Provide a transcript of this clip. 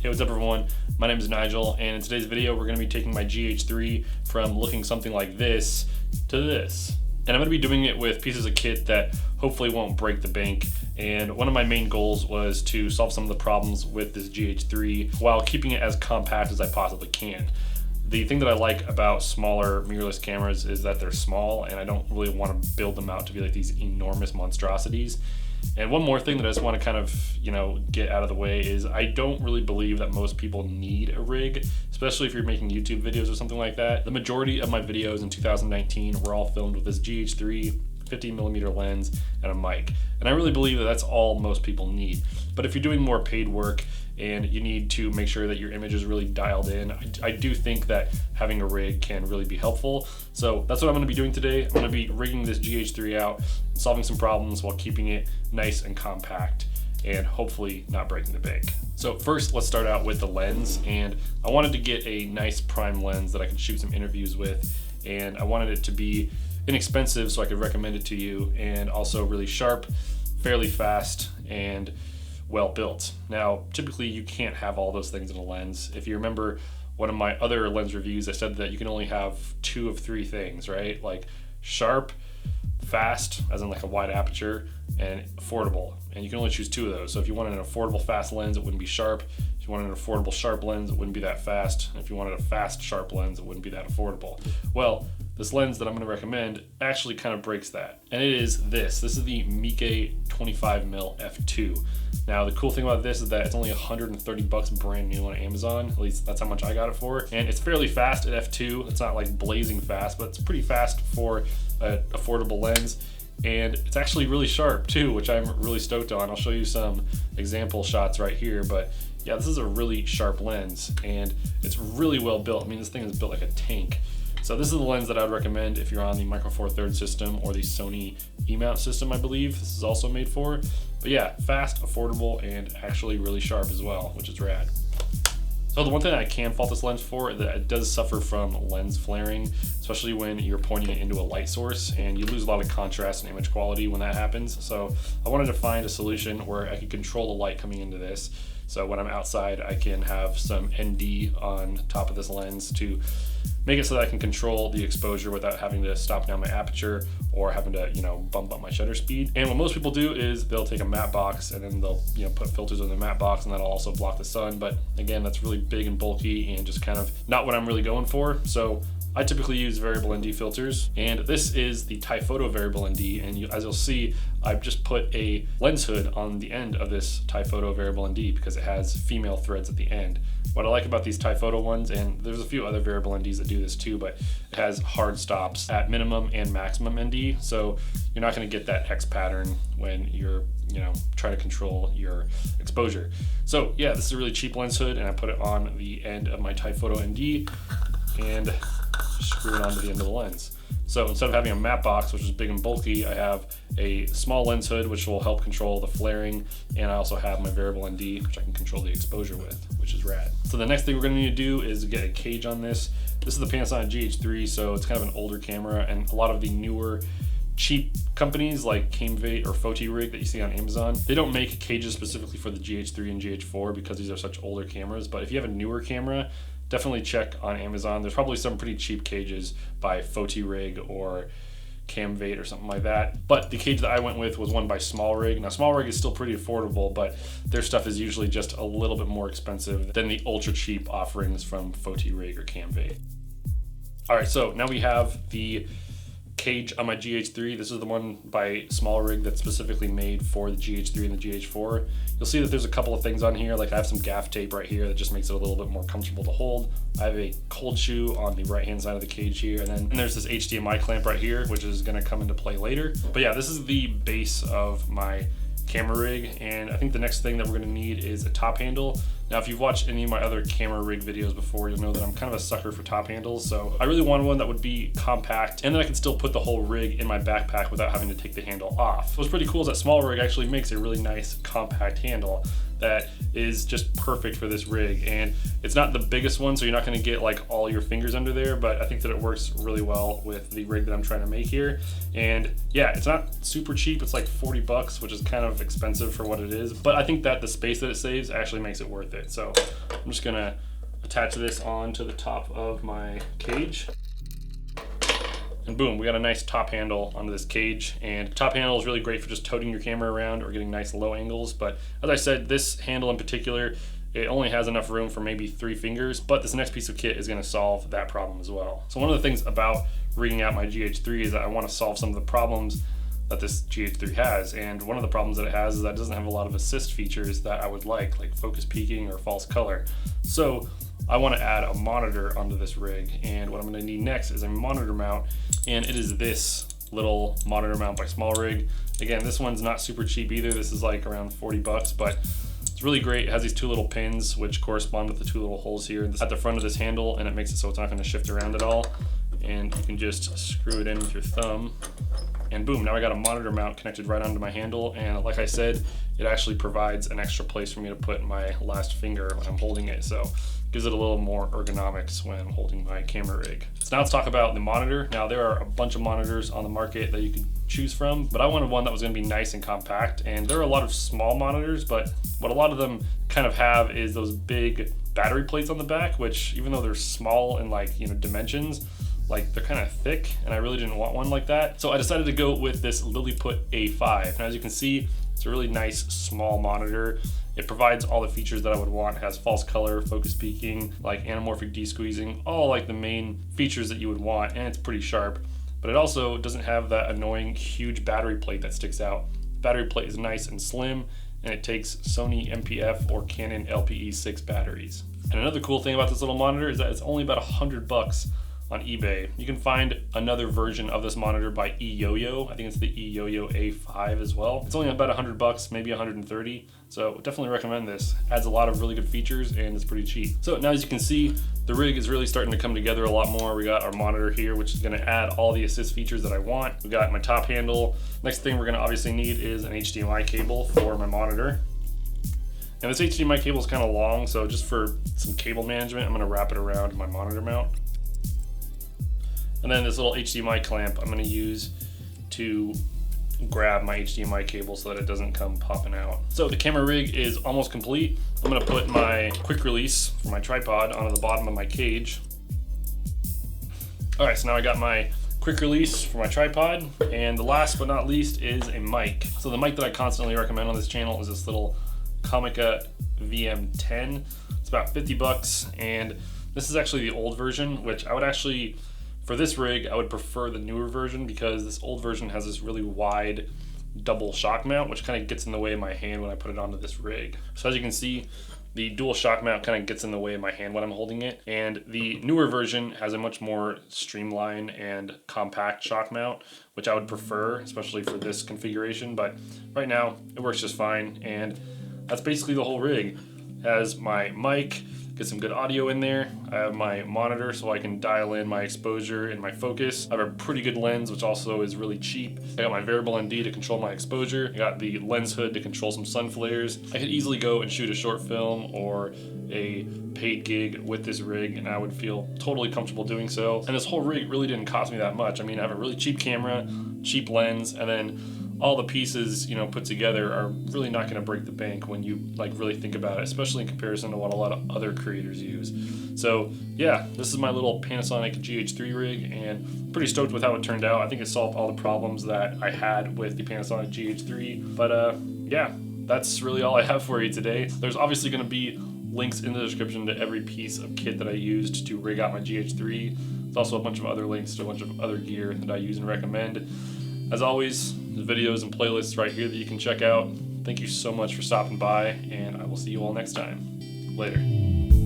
Hey, what's up everyone? My name is Nigel, and in today's video we're going to be taking my GH3 from looking something like this to this. And I'm going to be doing it with pieces of kit that hopefully won't break the bank. And one of my main goals was to solve some of the problems with this GH3 while keeping it as compact as I possibly can. The thing that I like about smaller mirrorless cameras is that they're small, and I don't really want to build them out to be like these enormous monstrosities. And one more thing that I just want to kind of, get out of the way is I don't really believe that most people need a rig, especially if you're making YouTube videos or something like that. The majority of my videos in 2019 were all filmed with this GH3 50mm lens and a mic. And I really believe that that's all most people need. But if you're doing more paid work and you need to make sure that your image is really dialed in, I do think that having a rig can really be helpful. So that's what I'm going to be doing today. I'm going to be rigging this GH3 out, solving some problems while keeping it nice and compact and hopefully not breaking the bank. So first, let's start out with the lens. And I wanted to get a nice prime lens that I could shoot some interviews with, and I wanted it to be inexpensive so I could recommend it to you, and also really sharp, fairly fast, and well built. Now, typically you can't have all those things in a lens. If you remember one of my other lens reviews, I said that you can only have 2 of 3 things, right? Like sharp, fast, as in like a wide aperture, and affordable. And you can only choose 2 of those. So if you wanted an affordable fast lens, it wouldn't be sharp. If you wanted an affordable sharp lens, it wouldn't be that fast. And if you wanted a fast sharp lens, it wouldn't be that affordable. Well, this lens that I'm going to recommend actually kind of breaks that. And it is this. This is the Meike 25mm f2. Now, the cool thing about this is that it's only $130 brand new on Amazon. At least that's how much I got it for. And it's fairly fast at f2. It's not like blazing fast, but it's pretty fast for an affordable lens. And it's actually really sharp too, which I'm really stoked on. I'll show you some example shots right here, but yeah, this is a really sharp lens and it's really well built. I mean, this thing is built like a tank. So this is the lens that I would recommend if you're on the Micro Four Thirds system or the Sony E-mount system, I believe this is also made for. But yeah, fast, affordable, and actually really sharp as well, which is rad. So the one thing I can fault this lens for is that it does suffer from lens flaring, especially when you're pointing it into a light source, and you lose a lot of contrast and image quality when that happens. So I wanted to find a solution where I could control the light coming into this. So when I'm outside, I can have some ND on top of this lens to make it so that I can control the exposure without having to stop down my aperture or having to, bump up my shutter speed. And what most people do is they'll take a matte box and then they'll, put filters on the matte box, and that'll also block the sun. But again, that's really big and bulky and just kind of not what I'm really going for. So I typically use variable ND filters, and this is the Tyfoto variable ND, and as you'll see, I've just put a lens hood on the end of this Tyfoto variable ND because it has female threads at the end. What I like about these Tyfoto ones, and there's a few other variable NDs that do this too, but it has hard stops at minimum and maximum ND, so you're not going to get that X pattern when you're trying to control your exposure. So yeah, this is a really cheap lens hood, and I put it on the end of my Tyfoto ND and screw it onto the end of the lens. So instead of having a matte box, which is big and bulky, I have a small lens hood, which will help control the flaring, and I also have my variable ND, which I can control the exposure with, which is rad. So the next thing we're going to need to do is get a cage on this. This is the Panasonic GH3, so it's kind of an older camera, and a lot of the newer cheap companies like Camvate or Fotirig that you see on Amazon, they don't make cages specifically for the GH3 and GH4 because these are such older cameras. But if you have a newer camera, definitely check on Amazon. There's probably some pretty cheap cages by Fotirig or Camvate or something like that. But the cage that I went with was one by Smallrig. Now Smallrig is still pretty affordable, but their stuff is usually just a little bit more expensive than the ultra cheap offerings from Fotirig or Camvate. All right, so now we have the cage on my GH3. This is the one by Smallrig that's specifically made for the GH3 and the GH4. You'll see that there's a couple of things on here, like I have some gaff tape right here that just makes it a little bit more comfortable to hold. I have a cold shoe on the right hand side of the cage here, and then there's this HDMI clamp right here, which is going to come into play later. But yeah, this is the base of my camera rig, and I think the next thing that we're going to need is a top handle. Now, if you've watched any of my other camera rig videos before, you'll know that I'm kind of a sucker for top handles, so I really wanted one that would be compact, and then I can still put the whole rig in my backpack without having to take the handle off. What's pretty cool is that Smallrig actually makes a really nice compact handle that is just perfect for this rig. And it's not the biggest one, so you're not going to get like all your fingers under there, but I think that it works really well with the rig that I'm trying to make here. And yeah, it's not super cheap. It's like 40 bucks, which is kind of expensive for what it is, but I think that the space that it saves actually makes it worth it. So I'm just gonna attach this onto the top of my cage. And boom, we got a nice top handle onto this cage. And top handle is really great for just toting your camera around or getting nice low angles. But as I said, this handle in particular, it only has enough room for maybe 3 fingers, but this next piece of kit is gonna solve that problem as well. So one of the things about rigging out my GH3 is that I wanna solve some of the problems that this GH3 has. And one of the problems that it has is that it doesn't have a lot of assist features that I would like focus peaking or false color. So I want to add a monitor onto this rig, and what I'm going to need next is a monitor mount, and it is this little monitor mount by Smallrig. Again, this one's not super cheap either. This is like around 40 bucks, but it's really great. It has these 2 little pins which correspond with the 2 little holes here at the front of this handle, and it makes it so it's not going to shift around at all. And you can just screw it in with your thumb, and boom, now I got a monitor mount connected right onto my handle. And like I said, it actually provides an extra place for me to put my last finger when I'm holding it, so gives it a little more ergonomics when I'm holding my camera rig. So now let's talk about the monitor. Now there are a bunch of monitors on the market that you could choose from, but I wanted one that was gonna be nice and compact. And there are a lot of small monitors, but what a lot of them kind of have is those big battery plates on the back, which even though they're small in dimensions, they're kind of thick, and I really didn't want one like that. So I decided to go with this Lilliput A5. And as you can see, it's a really nice small monitor. It provides all the features that I would want. It has false color, focus peaking, anamorphic de-squeezing, all the main features that you would want, and it's pretty sharp. But it also doesn't have that annoying huge battery plate that sticks out. The battery plate is nice and slim, and it takes Sony MPF or Canon LPE6 batteries. And another cool thing about this little monitor is that it's only about 100 bucks on eBay. You can find another version of this monitor by eYoYo. I think it's the eYoYo A5 as well. It's only about 100 bucks, maybe 130. So definitely recommend this. Adds a lot of really good features, and it's pretty cheap. So now as you can see, the rig is really starting to come together a lot more. We got our monitor here, which is gonna add all the assist features that I want. We got my top handle. Next thing we're gonna obviously need is an HDMI cable for my monitor. And this HDMI cable is kind of long, so just for some cable management, I'm gonna wrap it around my monitor mount. And then this little HDMI clamp I'm gonna use to grab my HDMI cable so that it doesn't come popping out. So the camera rig is almost complete. I'm gonna put my quick release for my tripod onto the bottom of my cage. All right, so now I got my quick release for my tripod, and the last but not least is a mic. So the mic that I constantly recommend on this channel is this little Comica VM10. It's about 50 bucks, and this is actually the old version, which I would actually, for this rig, I would prefer the newer version because this old version has this really wide double shock mount, which kind of gets in the way of my hand when I put it onto this rig. So as you can see, the dual shock mount kind of gets in the way of my hand when I'm holding it. And the newer version has a much more streamlined and compact shock mount, which I would prefer, especially for this configuration. But right now, it works just fine. And that's basically the whole rig. It has my mic, get some good audio in there. I have my monitor so I can dial in my exposure and my focus. I have a pretty good lens, which also is really cheap. I got my variable ND to control my exposure. I got the lens hood to control some sun flares. I could easily go and shoot a short film or a paid gig with this rig, and I would feel totally comfortable doing so. And this whole rig really didn't cost me that much. I mean, I have a really cheap camera, cheap lens, and then all the pieces, put together are really not going to break the bank when you really think about it, especially in comparison to what a lot of other creators use. So yeah, this is my little Panasonic GH3 rig, and I'm pretty stoked with how it turned out. I think it solved all the problems that I had with the Panasonic GH3. But yeah, that's really all I have for you today. There's obviously going to be links in the description to every piece of kit that I used to rig out my GH3. There's also a bunch of other links to a bunch of other gear that I use and recommend. As always, there's videos and playlists right here that you can check out. Thank you so much for stopping by, and I will see you all next time. Later.